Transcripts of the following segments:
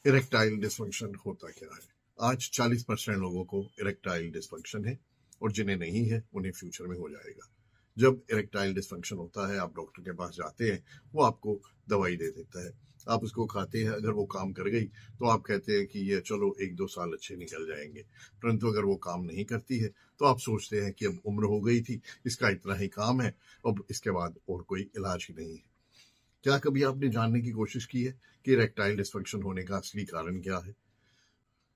Erectile dysfunction होता क्या है? आज 40% लोगों को इरेक्टाइल डिसफंक्शन है और जिन्हें नहीं है उन्हें फ्यूचर में हो जाएगा। जब इरेक्टाइल डिसफंक्शन होता है, आप डॉक्टर के पास जाते हैं, वो आपको दवाई दे देता है, आप उसको खाते हैं। अगर वो काम कर गई तो आप कहते हैं कि ये चलो 1-2 साल अच्छे निकल जाएंगे, परंतु अगर वो काम नहीं करती है तो आप सोचते हैं कि अब उम्र हो गई थी, इसका इतना ही काम है, अब इसके बाद और कोई इलाज ही नहीं है। क्या कभी आपने जानने की कोशिश की है कि इरेक्टाइल डिसफंक्शन होने का असली कारण क्या है?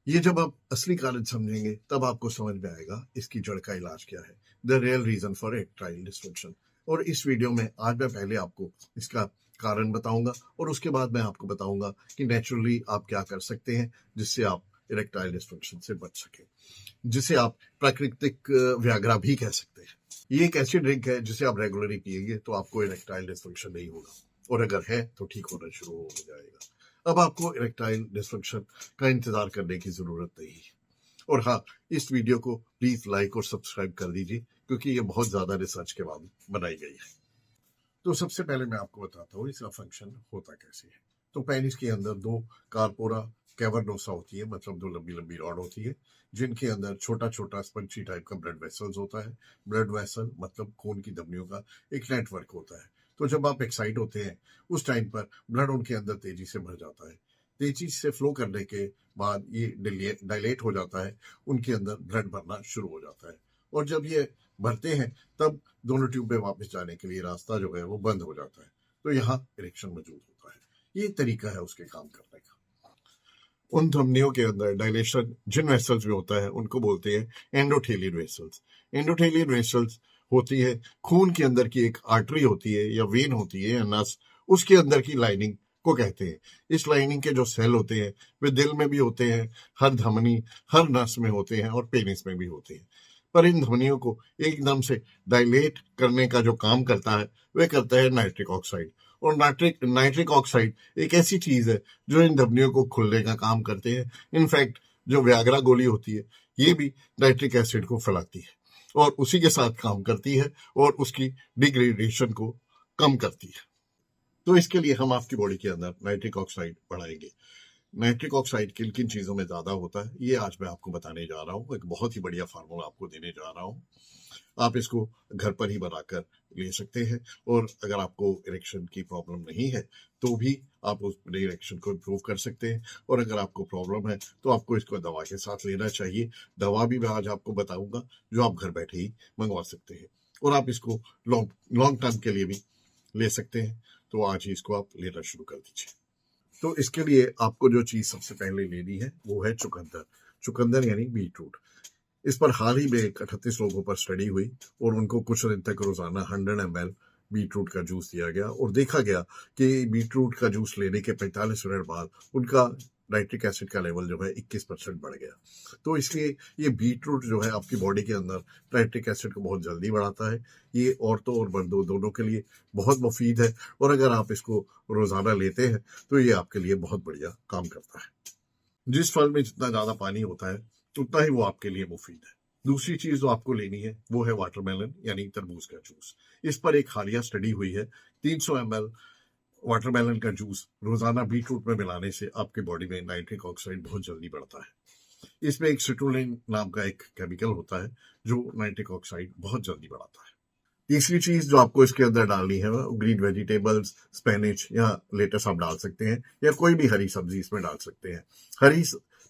ये जब आप असली कारण समझेंगे तब आपको समझ में आएगा इसकी जड़ का इलाज क्या है, the real reason for erectile dysfunction. और इस वीडियो में आज मैं पहले आपको इसका कारण बताऊंगा और उसके बाद मैं आपको बताऊंगा कि नेचुरली आप क्या कर सकते हैं जिससे आप इरेक्टाइल डिसफंक्शन से बच सके, जिसे आप प्राकृतिक व्याग्रा भी कह सकते हैं। ये एक ऐसी ड्रिंक है जिसे आप रेगुलरली पिएंगे तो आपको इरेक्टाइल डिसफंक्शन नहीं होगा, और अगर है तो ठीक होना शुरू हो जाएगा। अब आपको इरेक्टाइल डिसफंक्शन का इंतजार करने की जरूरत नहीं है। और हाँ, इस वीडियो को प्लीज लाइक और सब्सक्राइब कर दीजिए क्योंकि ये बहुत ज्यादा रिसर्च के बाद बनाई गई है। तो सबसे पहले मैं आपको बताता हूँ इसका फंक्शन होता कैसे है। तो पेनिस के अंदर 2 कार्पोरा कैवर्नोसा होती है, मतलब 2 लंबी लंबी रॉड होती है जिनके अंदर छोटा छोटा स्पंजी टाइप का ब्लड वेसल्स होता है। ब्लड वेसल मतलब खून की धमनियों का एक नेटवर्क होता है। तो जब आप एक्साइट होते हैं उस टाइम पर ब्लड उनके अंदर तेजी से भर जाता है। तेजी से फ्लो करने के बाद ये डायलेट हो जाता है, उनके अंदर ब्लड भरना शुरू हो जाता है। और जब ये भरते हैं तब दोनों ट्यूब में वापस जाने के लिए रास्ता जो है वो बंद हो जाता है। तो यहाँ इरेक्शन मौजूद होता है। ये तरीका है उसके काम करने का। उन धमनियों के अंदर डायलेशन जिन वेसल्स में होता है उनको बोलते हैं एंडोथेलियल वेसल्स। एंडोथेलियल वेसल्स होती है खून के अंदर की एक आर्टरी होती है या वेन होती है या नस, उसके अंदर की लाइनिंग को कहते हैं। इस लाइनिंग के जो सेल होते हैं वे दिल में भी होते हैं, हर धमनी हर नस में होते हैं और पेनिस में भी होते हैं। पर इन ध्वनियों को एकदम से डायलेट करने का जो काम करता है वह करता है नाइट्रिक ऑक्साइड। और नाइट्रिक ऑक्साइड एक ऐसी चीज है जो इन धमनियों को खुलने का काम करते हैं। इनफैक्ट जो व्याग्रा गोली होती है ये भी नाइट्रिक एसिड को फैलाती है और उसी के साथ काम करती है और उसकी डिग्रेडेशन को कम करती है। तो इसके लिए हम आपकी बॉडी के अंदर नाइट्रिक ऑक्साइड बढ़ाएंगे। नाइट्रिक ऑक्साइड किन किन चीजों में ज्यादा होता है ये आज मैं आपको बताने जा रहा हूँ। एक बहुत ही बढ़िया फार्मूला आपको देने जा रहा हूँ। आप इसको घर पर ही बनाकर ले सकते हैं। और अगर आपको इरेक्शन की प्रॉब्लम नहीं है तो भी आप उस इरेक्शन को इम्प्रूव कर सकते हैं। और अगर आपको प्रॉब्लम है तो आपको इसको दवा के साथ लेना चाहिए। दवा भी मैं आज आपको बताऊंगा जो आप घर बैठे ही मंगवा सकते हैं और आप इसको लॉन्ग लॉन्ग टर्म के लिए भी ले सकते हैं। तो आज ही इसको आप लेना शुरू कर दीजिए। तो इसके लिए आपको जो चीज सबसे पहले लेनी है वो है चुकंदर। चुकंदर यानी बीट रूट। इस पर हाल ही में 38 लोगों पर स्टडी हुई और उनको कुछ दिन तक रोजाना 100 ml बीट रूट का जूस दिया गया और देखा गया कि बीट रूट का जूस लेने के 45 मिनट बाद उनका नाइट्रिक एसिड का लेवल जो है 21% बढ़ गया। तो इसलिए ये बीट रूट जो है आपकी बॉडी के अंदर नाइट्रिक एसिड को बहुत जल्दी बढ़ाता है। ये औरतों और मर्दों दोनों के लिए बहुत मुफीद है और अगर आप इसको रोजाना लेते हैं तो ये आपके लिए बहुत बढ़िया काम करता है। जिस फल में जितना ज्यादा पानी होता है उतना ही वो आपके लिए मुफीद है। दूसरी चीज जो आपको लेनी है वो है वाटरमेलन यानी तरबूज का जूस। इस पर एक हालिया स्टडी हुई है। 300 ml वाटरमेलन का जूस रोजाना बीट रूट में मिलाने से आपके बॉडी में नाइट्रिक ऑक्साइड बहुत जल्दी बढ़ता है। इसमें एक सिट्रुलिन नाम का एक केमिकल होता है जो नाइट्रिक ऑक्साइड बहुत जल्दी बढ़ाता है। तीसरी चीज जो आपको इसके अंदर डालनी है वो ग्रीन वेजिटेबल्स, स्पेनिच या लेटस आप डाल सकते हैं या कोई भी हरी सब्जी इसमें डाल सकते हैं। हरी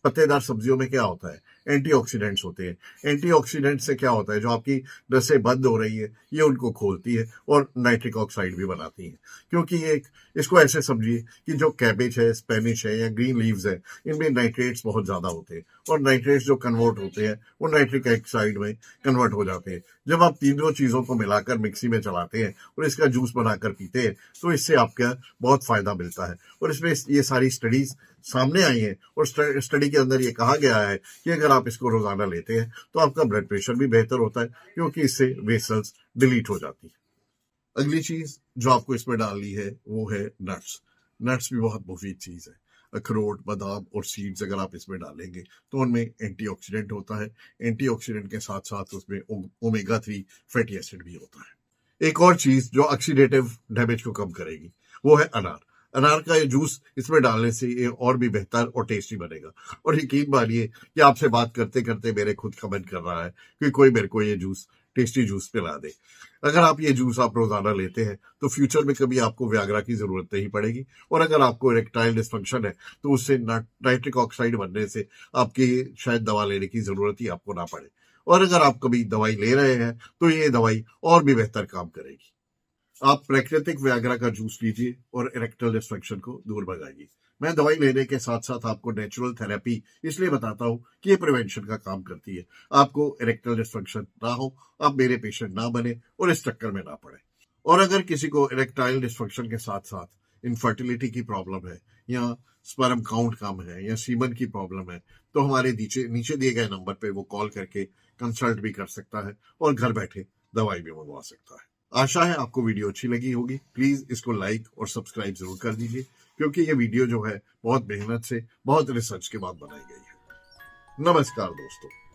पत्तेदार सब्जियों में क्या होता है, एंटीऑक्सीडेंट्स होते हैं। एंटीऑक्सीडेंट से क्या होता है, जो आपकी नसें बंद हो रही है ये उनको खोलती है और नाइट्रिक ऑक्साइड भी बनाती है। क्योंकि ये इसको ऐसे समझिए कि जो कैबेज है, स्पेनिश है या ग्रीन लीव्स है, इनमें नाइट्रेट्स बहुत ज्यादा होते हैं और नाइट्रेट्स जो कन्वर्ट होते हैं वो नाइट्रिक ऑक्साइड में कन्वर्ट हो जाते हैं। जब आप तीनों चीजों को मिलाकर मिक्सी में चलाते हैं और इसका जूस बनाकर पीते हैं तो इससे आपका बहुत फायदा मिलता है। और इसमें ये सारी स्टडीज सामने आई है और स्टडी के अंदर ये कहा गया है कि अगर आप इसको रोजाना लेते हैं तो आपका ब्लड प्रेशर भी बेहतर होता है क्योंकि इससे वेसल्स डिलीट हो जाती है। अगली चीज जो आपको इसमें डालनी है वो है नट्स। नट्स भी बहुत मुफीद चीज है। अखरोट, बादाम और सीड्स अगर आप इसमें डालेंगे तो उनमें एंटीऑक्सीडेंट होता है। एंटीऑक्सीडेंट के साथ साथ उसमें ओमेगा 3 फैटी एसिड भी होता है। एक और चीज जो ऑक्सीडेटिव डैमेज को कम करेगी वो है अनार। अनार का ये जूस इसमें डालने से ये और भी बेहतर और टेस्टी बनेगा। और यकीन मानिए कि आपसे बात करते करते मेरे खुद का मन कर रहा है कि कोई मेरे को ये जूस टेस्टी जूस पिला दे। अगर आप ये जूस आप रोजाना लेते हैं तो फ्यूचर में कभी आपको व्याग्रा की जरूरत नहीं पड़ेगी। और अगर आपको इरेक्टाइल डिस्फंक्शन है तो उससे नाइट्रिक ऑक्साइड बनने से आपकी शायद दवा लेने की जरूरत ही आपको ना पड़े। और अगर आप कभी दवाई ले रहे हैं तो ये दवाई और भी बेहतर काम करेगी। आप प्राकृतिक व्याग्रा का जूस लीजिए और इरेक्टल डिस्फंक्शन को दूर भगाइए। मैं दवाई लेने के साथ साथ आपको नेचुरल थेरेपी इसलिए बताता हूँ कि ये प्रिवेंशन का काम करती है। आपको इरेक्टल डिस्फंक्शन ना हो, आप मेरे पेशेंट ना बने और इस चक्कर में ना पड़े। और अगर किसी को इरेक्टाइल डिस्फंक्शन के साथ साथ इनफर्टिलिटी की प्रॉब्लम है या स्पर्म काउंट कम है या सीमन की प्रॉब्लम है तो हमारे नीचे दिए गए नंबर पे वो कॉल करके कंसल्ट भी कर सकता है और घर बैठे दवाई भी मंगवा सकता है। आशा है आपको वीडियो अच्छी लगी होगी। प्लीज इसको लाइक और सब्सक्राइब जरूर कर दीजिए क्योंकि ये वीडियो जो है बहुत मेहनत से बहुत रिसर्च के बाद बनाई गई है। नमस्कार दोस्तों।